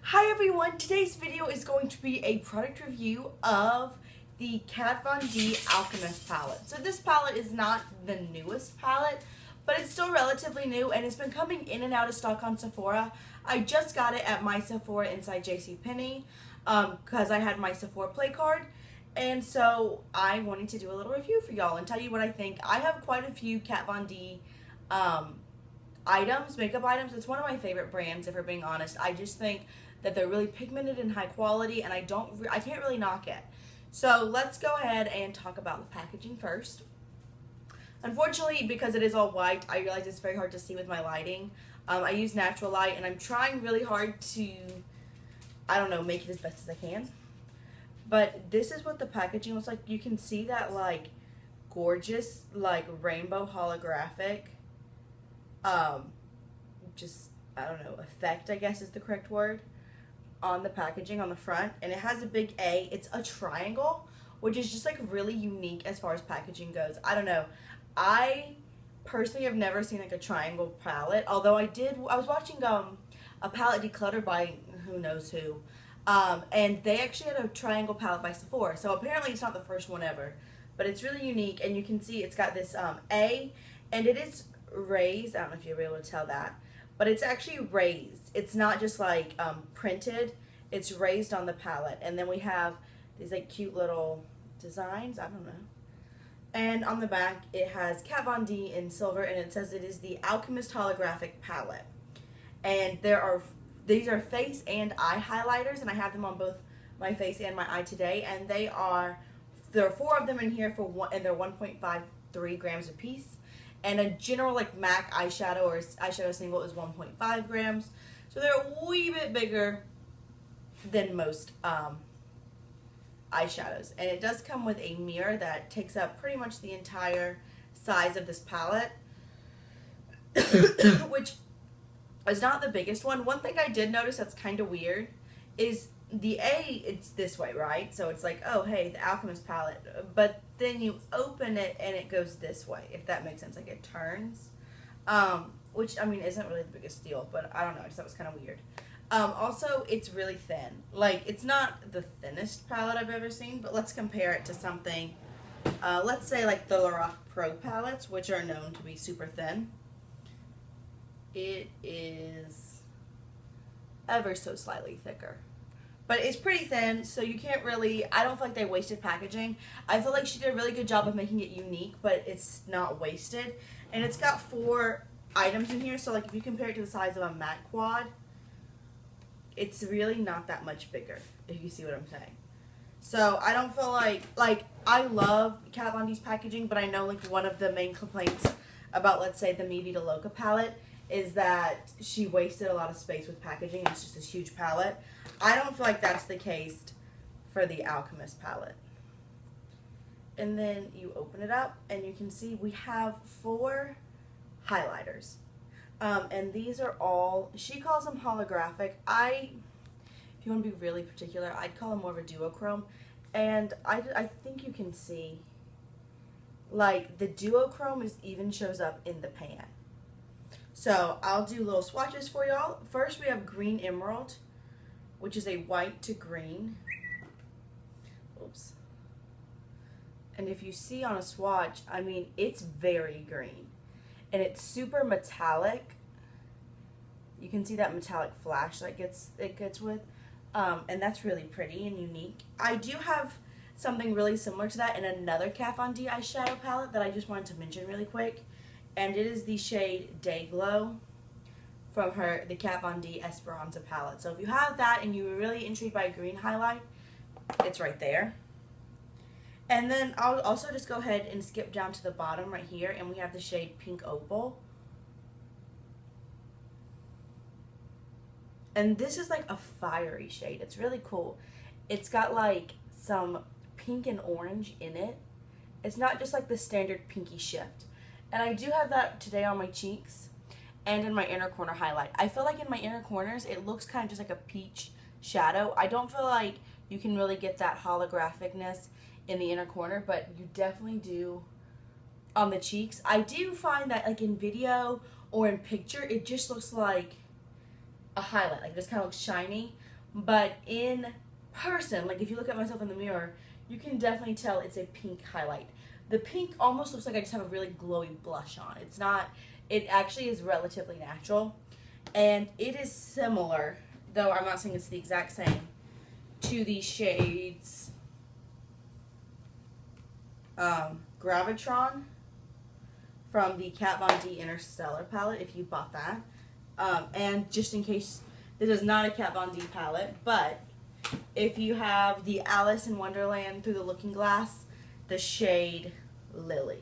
Hi everyone, today's video is going to be a product review of the Kat Von D Alchemist palette. So this palette is not the newest palette, but it's still relatively new and it's been coming in and out of stock on Sephora. I just got it at my Sephora inside JCPenney because I had my Sephora play card, and so I wanted to do a little review for y'all and tell you what I think. I have quite a few Kat Von D items, makeup items. It's one of my favorite brands, if we're being honest. I just think that they're really pigmented and high quality, and I can't really knock it. So let's go ahead and talk about the packaging first. Unfortunately, because it is all white, I realize it's very hard to see with my lighting. I use natural light, and I'm trying really hard to, I don't know, make it as best as I can. But this is what the packaging looks like. You can see that, like, gorgeous, like, rainbow holographic, just, I don't know, effect, I guess is the correct word, on the packaging on the front. And it has a big A. It's a triangle, which is just, like, really unique as far as packaging goes. I don't know. I personally have never seen, like, a triangle palette, although I was watching a palette declutter by who knows who, and they actually had a triangle palette by Sephora, so apparently it's not the first one ever, but it's really unique. And you can see it's got this A, and it is raised. I don't know if you'll be able to tell that, but it's actually raised. It's not just like printed, it's raised on the palette. And then we have these like cute little designs, I don't know. And on the back it has Kat Von D in silver, and it says it is the Alchemist holographic palette. And these are face and eye highlighters, and I have them on both my face and my eye today. And there are 4 of them in here and they're 1.53 grams a piece. And a general like MAC eyeshadow or eyeshadow single is 1.5 grams. So they're a wee bit bigger than most eyeshadows. And it does come with a mirror that takes up pretty much the entire size of this palette, which is not the biggest one. One thing I did notice that's kind of weird is the A, it's this way, right? So it's like, oh, hey, the Alchemist palette. But then you open it and it goes this way, if that makes sense. Like it turns, which, I mean, isn't really the biggest deal, but I don't know. I just thought it was kind of weird. Also, it's really thin. Like, it's not the thinnest palette I've ever seen, but let's compare it to something, let's say like the Lorac Pro palettes, which are known to be super thin. It is ever so slightly thicker. But it's pretty thin, so you can't really, I don't feel like they wasted packaging. I feel like she did a really good job of making it unique, but it's not wasted. And it's got 4 items in here, so like if you compare it to the size of a MAC quad, it's really not that much bigger, if you see what I'm saying. So I don't feel like I love Kat Von D's packaging, but I know like one of the main complaints about, let's say, the Mi Vida Loca palette is that she wasted a lot of space with packaging, and it's just this huge palette. I don't feel like that's the case for the Alchemist palette. And then you open it up and you can see we have 4 highlighters. And these are all, she calls them holographic. If you want to be really particular, I'd call them more of a duochrome. And I think you can see, like, the duochrome even shows up in the pan. So I'll do little swatches for y'all. First we have Green Emerald, which is a white to green. Oops. And if you see on a swatch, I mean, it's very green. And it's super metallic. You can see that metallic flash that it gets with. And that's really pretty and unique. I do have something really similar to that in another Kat Von D eyeshadow palette that I just wanted to mention really quick. And it is the shade Dayglo from the Kat Von D Esperanza palette. So if you have that and you were really intrigued by a green highlight, it's right there. And then I'll also just go ahead and skip down to the bottom right here, and we have the shade Pink Opal. And this is like a fiery shade. It's really cool. It's got like some pink and orange in it. It's not just like the standard pinky shift. And I do have that today on my cheeks and in my inner corner highlight. I feel like in my inner corners, it looks kind of just like a peach shadow. I don't feel like you can really get that holographicness in the inner corner, but you definitely do on the cheeks. I do find that like in video or in picture, it just looks like a highlight, like it just kind of looks shiny. but in person, like if you look at myself in the mirror, you can definitely tell it's a pink highlight. The pink almost looks like I just have a really glowy blush on. It's not, it actually is relatively natural. And it is similar, though I'm not saying it's the exact same, to the shades Gravitron from the Kat Von D Innersteller palette, if you bought that. And just in case, this is not a Kat Von D palette, but if you have the Alice in Wonderland Through the Looking Glass, the shade Lily,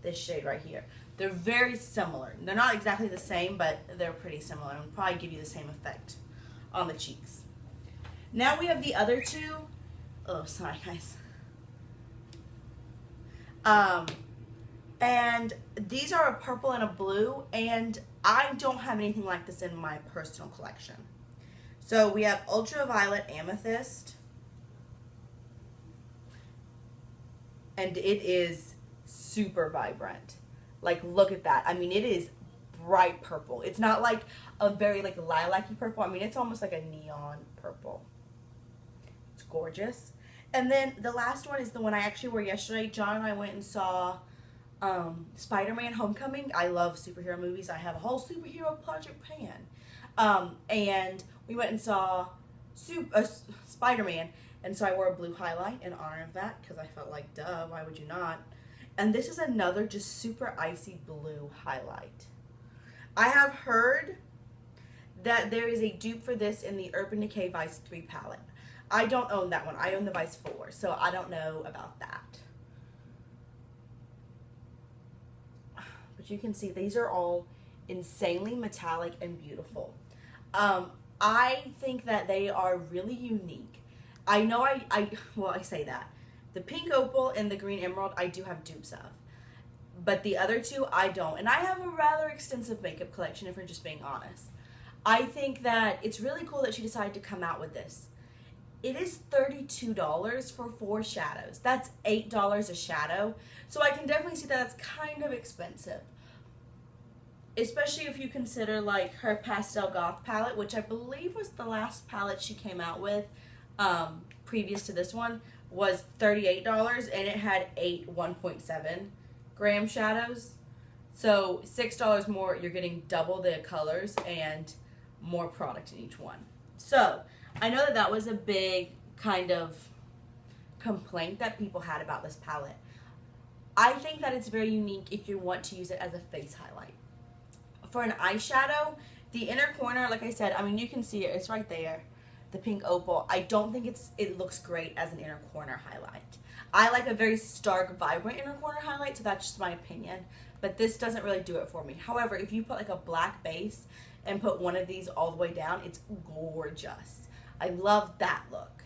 this shade right here. They're very similar. They're not exactly the same, but they're pretty similar and probably give you the same effect on the cheeks. Now we have the other two. Oh, sorry guys. And these are a purple and a blue, and I don't have anything like this in my personal collection. So we have Ultraviolet Amethyst, and it is super vibrant. Like, look at that. I mean, it is bright purple. It's not like a very like lilac-y purple. I mean, it's almost like a neon purple. It's gorgeous. And then the last one is the one I actually wore yesterday. John and I went and saw Spider-Man Homecoming. I love superhero movies. I have a whole superhero project pan. And we went and saw Spider-Man. And so I wore a blue highlight in honor of that because I felt like, duh, why would you not? And this is another just super icy blue highlight. I have heard that there is a dupe for this in the Urban Decay Vice 3 palette. I don't own that one. I own the Vice 4, so I don't know about that. But you can see these are all insanely metallic and beautiful. I think that they are really unique. I know I say that. The pink opal and the green emerald I do have dupes of. But the other two I don't. And I have a rather extensive makeup collection if we're just being honest. I think that it's really cool that she decided to come out with this. It is $32 for 4 shadows. That's $8 a shadow. So I can definitely see that that's kind of expensive. Especially if you consider like her Pastel Goth palette, which I believe was the last palette she came out with previous to this one, was $38 and it had 8 1.7 gram shadows. So $6 more, you're getting double the colors and more product in each one. So I know that that was a big kind of complaint that people had about this palette. I think that it's very unique if you want to use it as a face highlight. For an eyeshadow, the inner corner, like I said, I mean, you can see it, it's right there. The pink opal. I don't think it looks great as an inner corner highlight. I like a very stark, vibrant inner corner highlight, so that's just my opinion. But this doesn't really do it for me. However, if you put like a black base and put one of these all the way down, it's gorgeous. I love that look.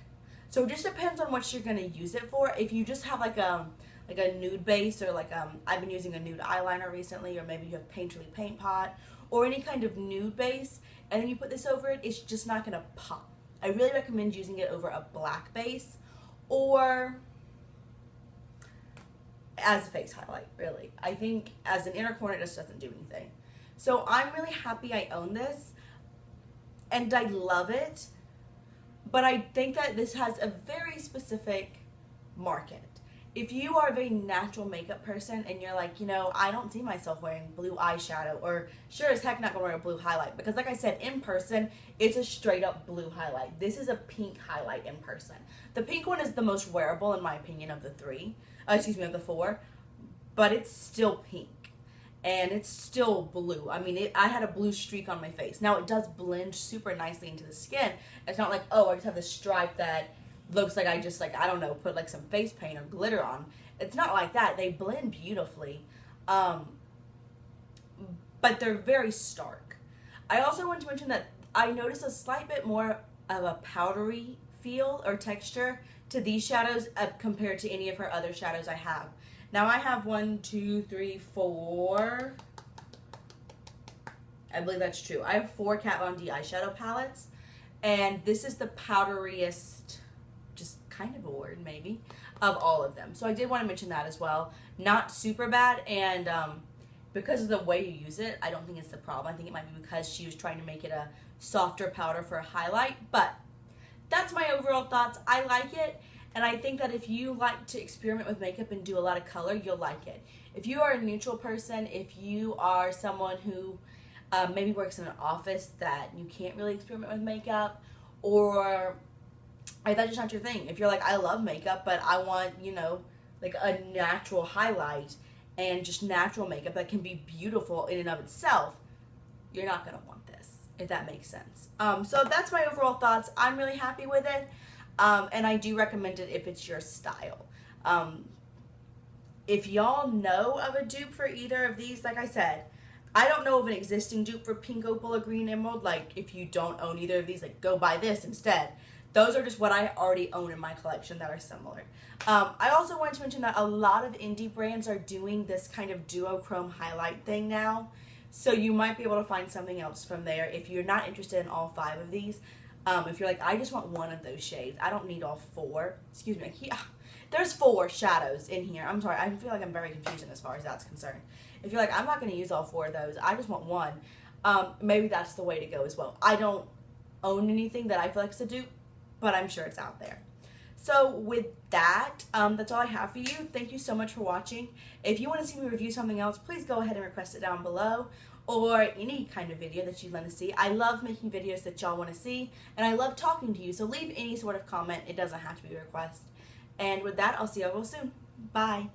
So it just depends on what you're gonna use it for. If you just have like a nude base, or like I've been using a nude eyeliner recently, or maybe you have Painterly Paint Pot, or any kind of nude base, and then you put this over it, it's just not gonna pop. I really recommend using it over a black base or as a face highlight, really. I think as an inner corner, it just doesn't do anything. So I'm really happy I own this, and I love it, but I think that this has a very specific market. If you are a very natural makeup person and you're like, you know, I don't see myself wearing blue eyeshadow, or sure as heck not gonna wear a blue highlight, because like I said, in person, it's a straight up blue highlight. This is a pink highlight in person. The pink one is the most wearable in my opinion of the of the 4, but it's still pink and it's still blue. I mean, I had a blue streak on my face. Now it does blend super nicely into the skin. It's not like, oh, I just have this stripe that looks like I just, like, I don't know, put like some face paint or glitter on. It's not like that. They blend beautifully, but they're very stark. I also want to mention that I noticed a slight bit more of a powdery feel or texture to these shadows compared to any of her other shadows I have. Now I have 1, 2, 3, 4. I believe that's true. I have 4 Kat Von D eyeshadow palettes, and this is the powderiest, just kind of a word maybe, of all of them. So I did want to mention that as well. Not super bad, and because of the way you use it, I don't think it's the problem. I think it might be because she was trying to make it a softer powder for a highlight, but that's my overall thoughts. I like it, and I think that if you like to experiment with makeup and do a lot of color, you'll like it. If you are a neutral person, if you are someone who maybe works in an office that you can't really experiment with makeup, or if that's just not your thing. If you're like, I love makeup, but I want, you know, like a natural highlight and just natural makeup that can be beautiful in and of itself, you're not going to want this, if that makes sense. So that's my overall thoughts. I'm really happy with it, and I do recommend it if it's your style. If y'all know of a dupe for either of these, like I said, I don't know of an existing dupe for Pink Opal or Green Emerald. Like, if you don't own either of these, like, go buy this instead. Those are just what I already own in my collection that are similar. I also wanted to mention that a lot of indie brands are doing this kind of duochrome highlight thing now. So you might be able to find something else from there if you're not interested in all 5 of these. If you're like, I just want one of those shades. I don't need all 4. Excuse me. Yeah. There's 4 shadows in here. I'm sorry. I feel like I'm very confusing as far as that's concerned. If you're like, I'm not going to use all 4 of those, I just want one, maybe that's the way to go as well. I don't own anything that I feel like is a dupe, but I'm sure it's out there. So with that, that's all I have for you. Thank you so much for watching. If you want to see me review something else, please go ahead and request it down below, or any kind of video that you'd want to see. I love making videos that y'all want to see, and I love talking to you, so leave any sort of comment. It doesn't have to be a request. And with that, I'll see y'all real soon. Bye.